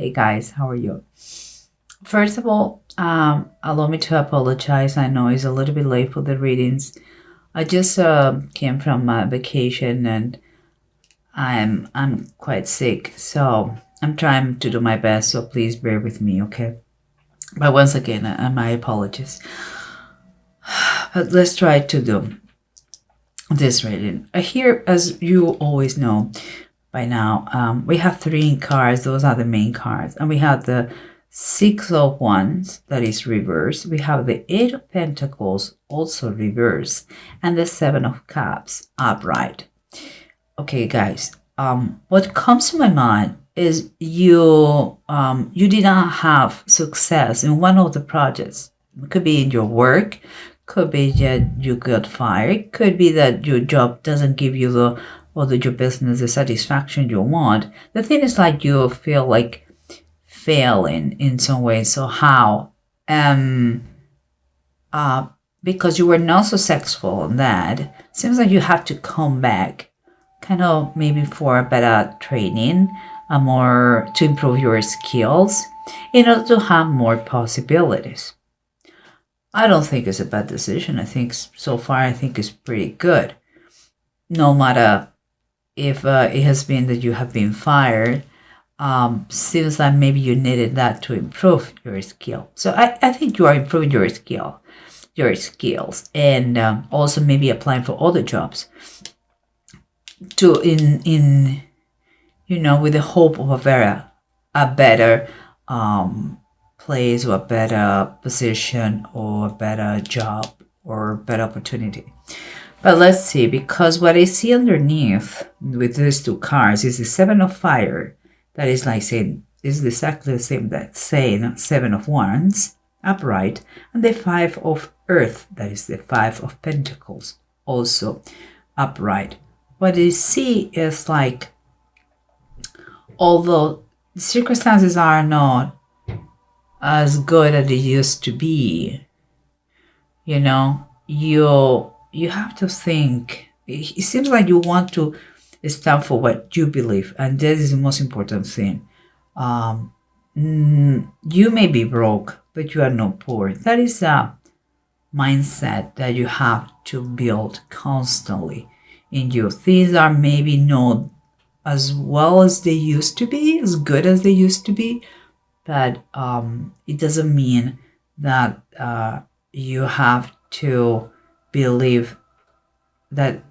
Hey guys, how are you? First of all, allow me to apologize. I know it's a little bit late for the readings. I just came from my vacation and I'm quite sick, so I'm trying to do my best. So please bear with me, okay? But once again, my apologies. But let's try to do this reading. Here, as you always know by now, we have three cards. Those are the main cards, and we have the Six of Wands, that is reversed. We have the Eight of Pentacles, also reversed, and the Seven of Cups, upright. Okay, guys, what comes to my mind is you did not have success in one of the projects. It could be in your work, could be that you got fired, could be that your job doesn't give you your business the satisfaction you want. The thing is, like, you feel like failing in some way. So how? Because you were not successful in that, seems like you have to come back, kind of maybe for a better training, more to improve your skills, in order to have more possibilities. I don't think it's a bad decision. I think so far, I think it's pretty good. No matter if it has been that you have been fired, seems like maybe you needed that to improve your skill. So I think you are improving your skills, and also maybe applying for other jobs to in with the hope of a better place, or a better position, or a better job, or better opportunity. But let's see, because what I see underneath with these two cards is the Seven of Fire. That is like saying, is exactly the same that saying Seven of Wands, upright, and the Five of Earth, that is the Five of Pentacles, also upright. What I see is like, although the circumstances are not as good as they used to be, you have to think. It seems like you want to stand for what you believe, and that is the most important thing. You may be broke, but you are not poor. That is a mindset that you have to build constantly in you. Things are maybe not as well as they used to be, as good as they used to be, but it doesn't mean that you have to believe that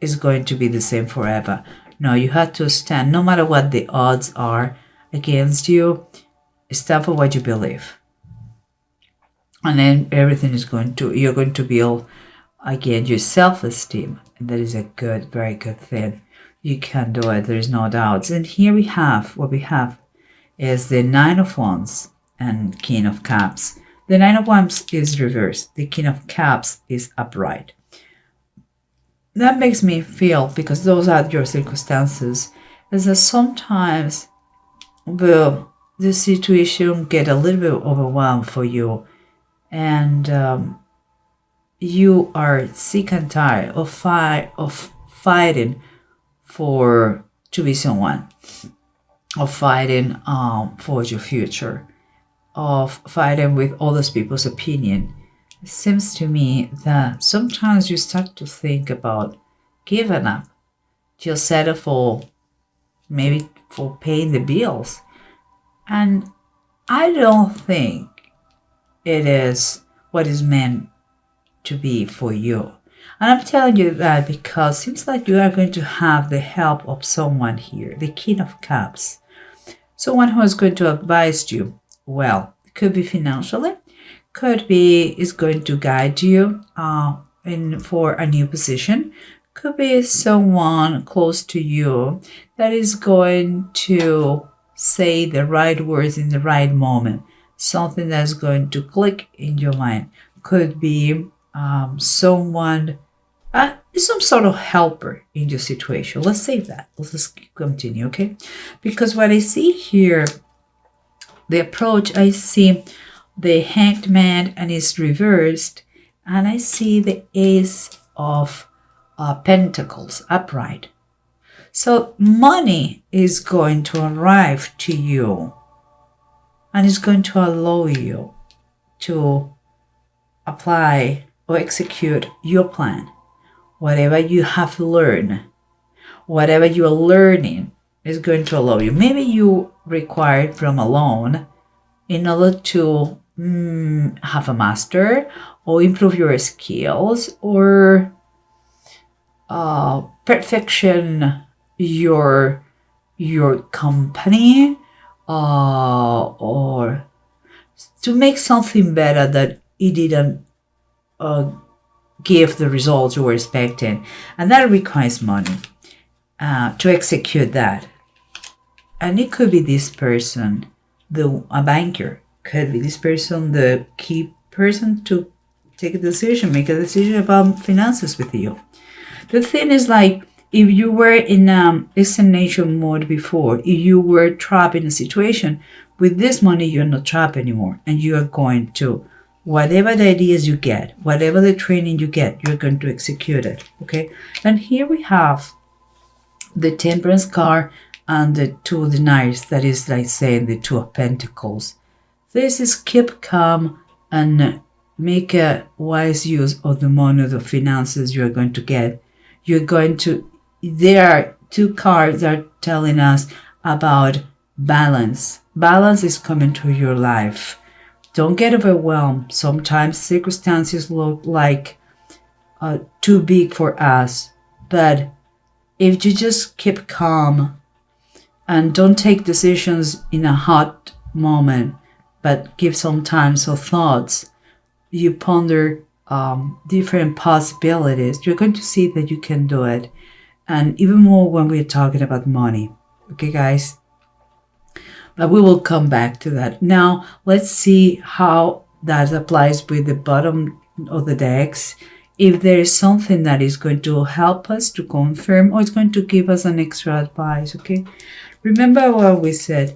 it's going to be the same forever. No, you have to stand, no matter what the odds are against you, stand for what you believe. And then everything you're going to build again your self-esteem. And that is a good, very good thing. You can do it, there is no doubts. And here what we have is the Nine of Wands and King of Cups. The Nine of Wands is reversed. The King of Cups is upright. That makes me feel, because those are your circumstances, is that sometimes the situation get a little bit overwhelmed for you, and you are sick and tired of fighting to be someone, of fighting for your future, of fighting with other people's opinion. It seems to me that sometimes you start to think about giving up. You'll settle for paying the bills. And I don't think it is what is meant to be for you. And I'm telling you that because it seems like you are going to have the help of someone here, the King of Cups. Someone who is going to advise you well. It could be financially, could be is going to guide you for a new position, could be someone close to you that is going to say the right words in the right moment, something that's going to click in your mind. Could be someone, some sort of helper in your situation. Let's save that. Let's just continue, okay? Because what I see here, the approach, I see the Hanged Man and it's reversed, and I see the Ace of Pentacles upright. So money is going to arrive to you and it's going to allow you to apply or execute your plan. Whatever you have learned, whatever you are learning is going to allow you. Maybe you require from a loan in order to have a master or improve your skills or perfection your company or to make something better that it didn't give the results you were expecting, and that requires money to execute that. And it could be this person, a banker, could be this person, the key person to make a decision about finances with you. The thing is, like, if you were in destination mode before, if you were trapped in a situation, with this money, you're not trapped anymore. And you are going to, whatever the ideas you get, whatever the training you get, you're going to execute it. Okay? And here we have the Temperance card and the Two of the Knights, that is like saying the Two of Pentacles. This is keep calm and make a wise use of the money, the finances you're going to get. There are two cards that are telling us about balance. Balance is coming to your life. Don't get overwhelmed. Sometimes circumstances look like too big for us. But if you just keep calm and don't take decisions in a hot moment, but give some time for thoughts, you ponder different possibilities, you're going to see that you can do it. And even more when we're talking about money. Okay, guys? But we will come back to that. Now, let's see how that applies with the bottom of the decks. If there is something that is going to help us to confirm, or it's going to give us an extra advice, okay? Remember what we said.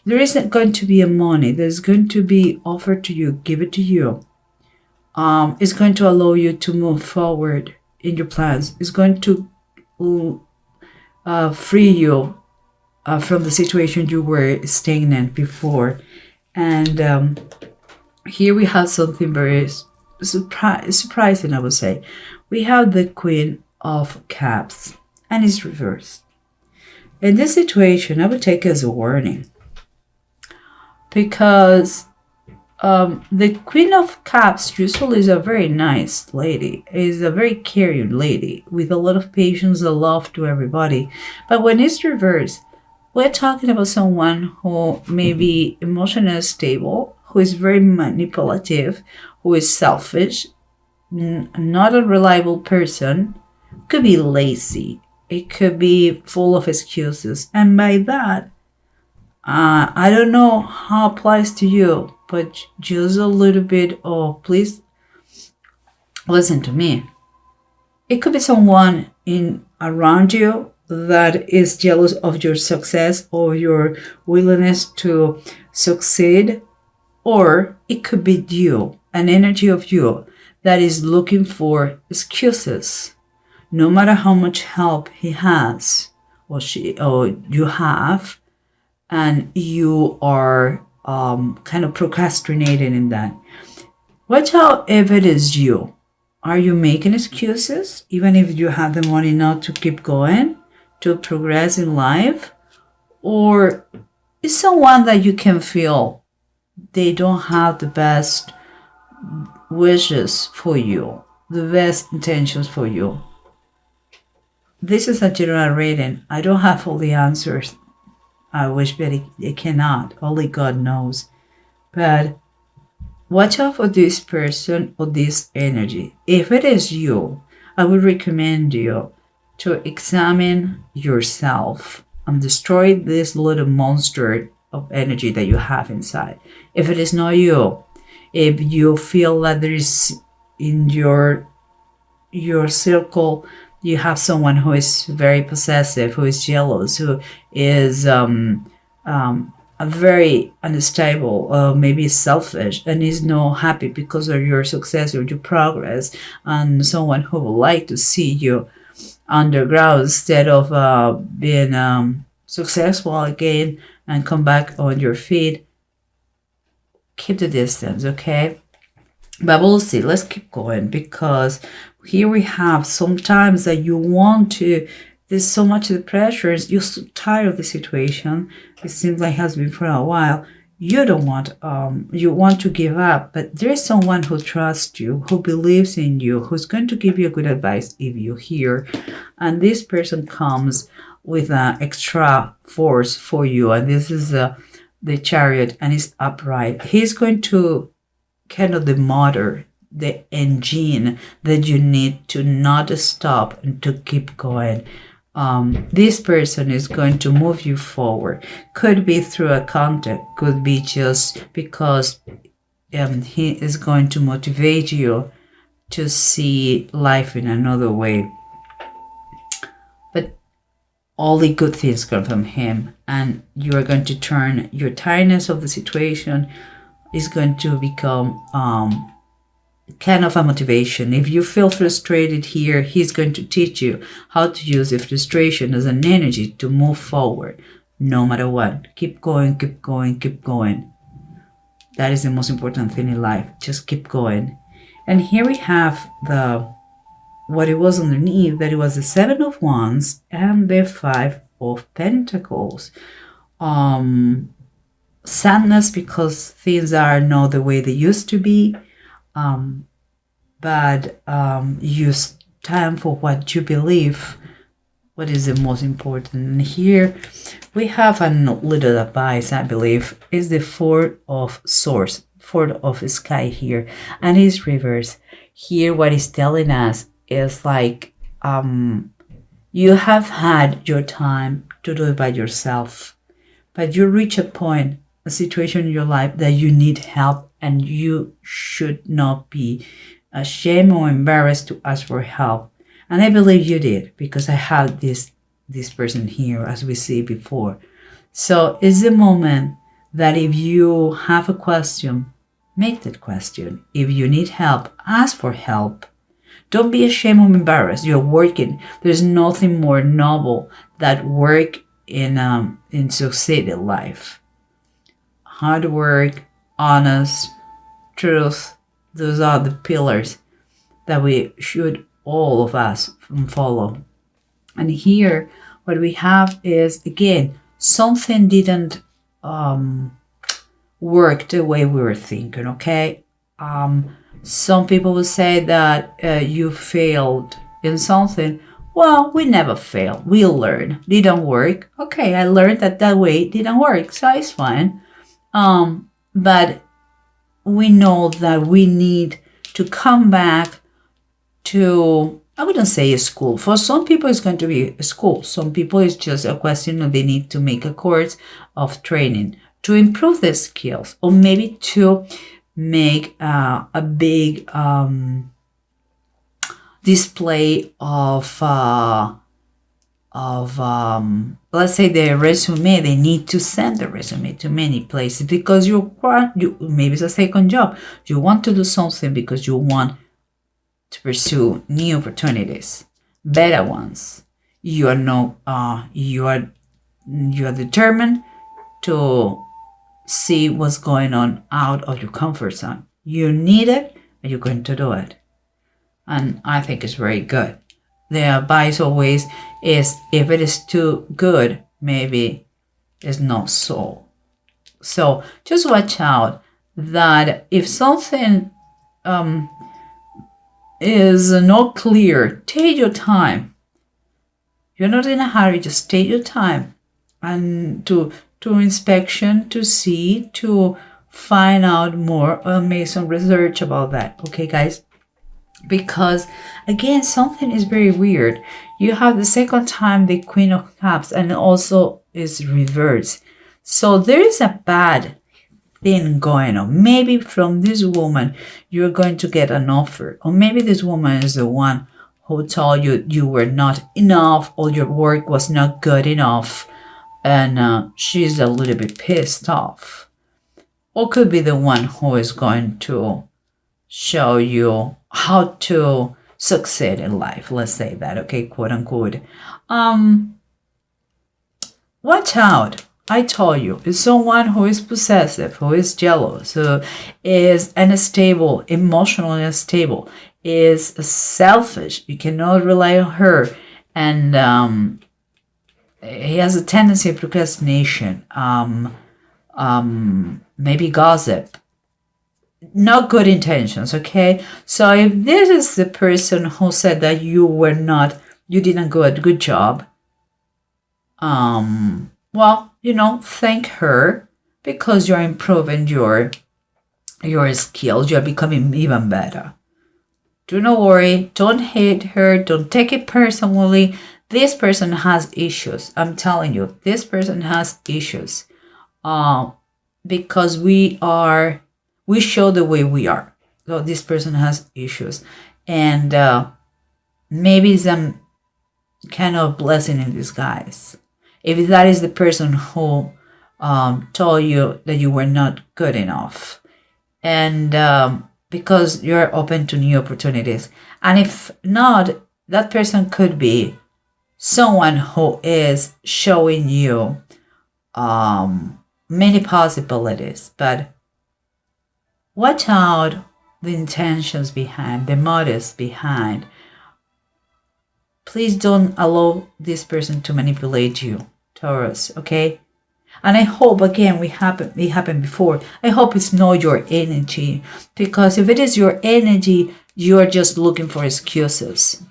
There isn't going to be a money. There's going to be offered to you, give it to you. It's going to allow you to move forward in your plans. It's going to free you from the situation you were stagnant before. And here we have something very surprising, I would say. We have the Queen of Cups, and it's reversed. In this situation, I would take it as a warning, because the Queen of Cups usually is a very nice lady, is a very caring lady with a lot of patience and love to everybody. But when it's reversed, we're talking about someone who may be emotionally stable, who is very manipulative, who is selfish, not a reliable person, could be lazy, it could be full of excuses. And by that, I don't know how it applies to you, but just a little bit of, please listen to me. It could be someone around you that is jealous of your success or your willingness to succeed, or it could be you, an energy of you that is looking for excuses. No matter how much help he has or you have, and you are kind of procrastinating in that. Watch out if it is you. Are you making excuses, even if you have the money not to keep going, to progress in life? Or is someone that you can feel they don't have the best wishes for you, the best intentions for you? This is a general reading. I don't have all the answers. I wish, but it cannot. Only God knows. But watch out for this person or this energy. If it is you, I would recommend you to examine yourself and destroy this little monster of energy that you have inside. If it is not you, if you feel that there is in your circle, you have someone who is very possessive, who is jealous, who is very unstable, maybe selfish, and is not happy because of your success or your progress, and someone who would like to see you underground instead of being successful again and come back on your feet. keep the distance, okay? But we'll see. Let's keep going, because here we have sometimes that you want to, there's so much of the pressure, you're so tired of the situation. It seems like it has been for a while. You don't want, you want to give up, but there's someone who trusts you, who believes in you, who's going to give you good advice if you hear. And this person comes with an extra force for you. And this is the Chariot, and it's upright. He's going to kind of the motor, the engine that you need to not stop and to keep going. This person is going to move you forward. Could be through a contact, could be just because he is going to motivate you to see life in another way. But only good things come from him, and you are going to turn your tiredness of the situation is going to become kind of a motivation. If you feel frustrated here, he's going to teach you how to use the frustration as an energy to move forward, no matter what. Keep going, keep going, keep going. That is the most important thing in life. Just keep going. And here we have what it was underneath, that it was the Seven of Wands and the Five of Pentacles. Sadness because things are not the way they used to be. But you stand for what you believe, what is the most important. And here we have a little advice, I believe, is the Four of Swords, Four of Sky here, and it's reverse. Here what it's telling us is like you have had your time to do it by yourself, but you reach a point, a situation in your life that you need help, and you should not be ashamed or embarrassed to ask for help. And I believe you did, because I have this person here, as we see before. So it's the moment that if you have a question, make that question. If you need help, ask for help. Don't be ashamed or embarrassed. You're working. There's nothing more noble than work in succeeded life. Hard work, honest, truth, those are the pillars that we should, all of us, follow. And here what we have is, again, something didn't work the way we were thinking, okay? Some people will say that you failed in something. Well, we never fail. We learn. Didn't work. Okay, I learned that way didn't work, so it's fine. But we know that we need to come back to, I wouldn't say a school. For some people, it's going to be a school. Some people, it's just a question of they need to make a course of training to improve their skills, or maybe to make a big display of let's say their resume. They need to send the resume to many places because you maybe it's a second job. You want to do something because you want to pursue new opportunities, better ones. You are determined to see what's going on out of your comfort zone. You need it, and you're going to do it. And I think it's very good. The advice always is, if it is too good, maybe it's not so. So just watch out that if something is not clear, take your time. You're not in a hurry, just take your time and to inspection, to see, to find out more, or make some research about that. Okay, guys? Because again, something is very weird. You have the second time the Queen of Cups, and also is reversed. So there is a bad thing going on. Maybe from this woman, you're going to get an offer. Or maybe this woman is the one who told you you were not enough, or your work was not good enough. And she's a little bit pissed off. Or could be the one who is going to show you how to succeed in life. Let's say that, okay, quote unquote. Watch out. I told you, it's someone who is possessive, who is jealous, who is unstable, emotionally unstable, is selfish. You cannot rely on her, and he has a tendency of procrastination, maybe gossip, not good intentions. Okay, so if this is the person who said that you didn't do a good job, well, thank her, because you're improving your skills. You're becoming even better. Do not worry. Don't hate her. Don't take it personally. This person has issues. I'm telling you, this person has issues. Because we show the way we are. So this person has issues, and maybe some kind of blessing in disguise. If that is the person who told you that you were not good enough, and because you're open to new opportunities, and if not, that person could be someone who is showing you many possibilities, but watch out the intentions behind, the motives behind. Please don't allow this person to manipulate you, Taurus, okay? And I hope, again, it happened before. I hope it's not your energy, because if it is your energy, you're just looking for excuses.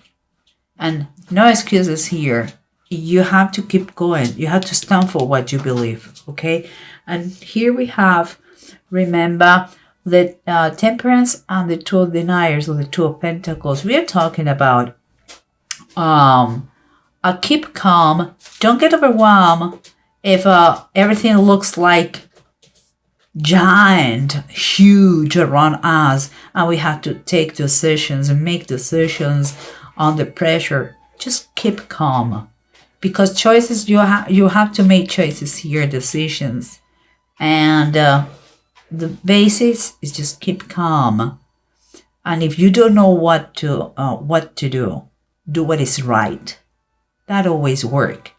And no excuses here. You have to keep going. You have to stand for what you believe, okay? And here we have, remember, the Temperance and the Two of Deniers, or the Two of Pentacles. We are talking about keep calm. Don't get overwhelmed if everything looks like giant, huge around us, and we have to take decisions and make decisions under pressure. Just keep calm, because choices, you have to make choices here, decisions, and the basics is just keep calm. And if you don't know what to do what is right. That always work.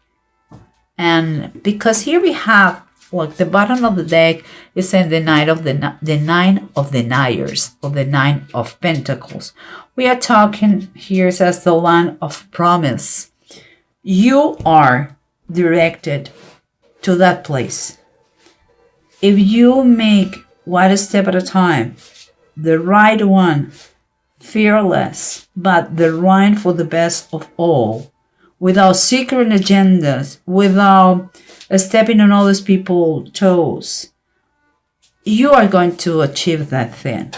And because here we have, like, the bottom of the deck is saying the Nine of Deniers, or the Nine of Pentacles. We are talking here, says the Land of Promise. You are directed to that place. If you make one step at a time, the right one, fearless, but the right for the best of all, without secret agendas, without stepping on other people's toes, you are going to achieve that thing.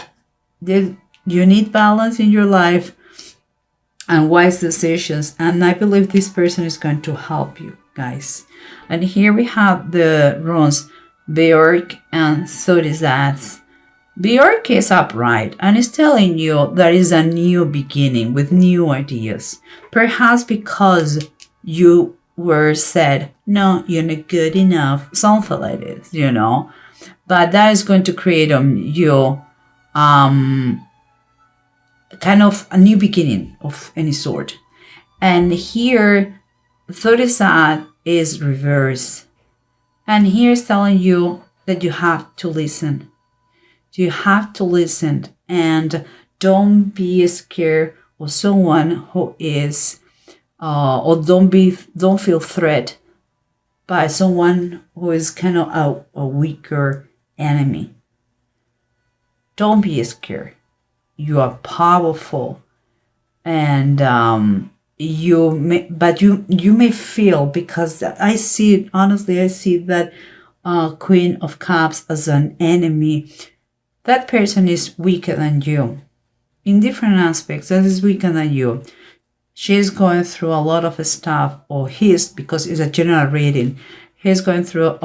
You need balance in your life and wise decisions, and I believe this person is going to help you, guys. And here we have the runes Bjork and Sodizat. Bjork is upright and is telling you there is a new beginning with new ideas. Perhaps because you were said, no, you're not good enough, something like this, But that is going to create on you kind of a new beginning of any sort. And here, Sodizat is reversed. And here is telling you that you have to listen. You have to listen, and don't be scared of someone who is, or don't feel threatened by someone who is kind of a weaker enemy. Don't be scared. You are powerful, and you may feel, because I see that Queen of Cups as an enemy. That person is weaker than you. In different aspects, that is weaker than you. She's going through a lot of stuff, or because it's a general reading. She's going through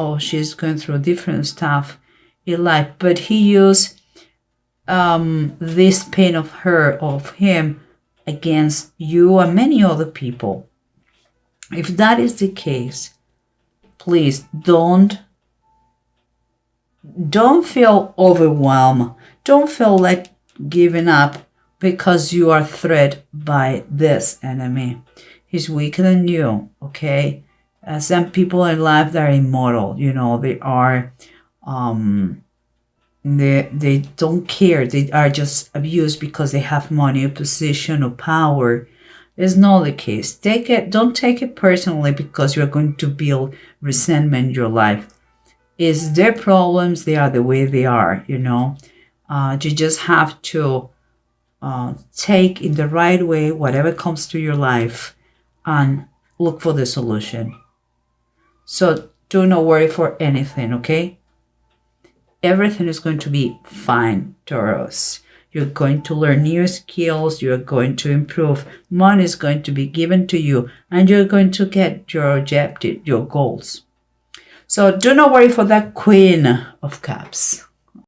different stuff in life. But he used this pain of him against you and many other people. If that is the case, please don't feel overwhelmed. Don't feel like giving up because you are threatened by this enemy. He's weaker than you, okay? Some people in life that are immoral, they are, um, they don't care. They are just abused because they have money or position or power. It's not the case. Don't take it personally because you're going to build resentment in your life. It's their problems. They are the way they are, you just have to take in the right way whatever comes to your life and look for the solution. So do not worry for anything, okay? Everything is going to be fine, Taurus. You're going to learn new skills. You're going to improve. Money is going to be given to you, and you're going to get your objective, your goals. So do not worry for that Queen of Cups.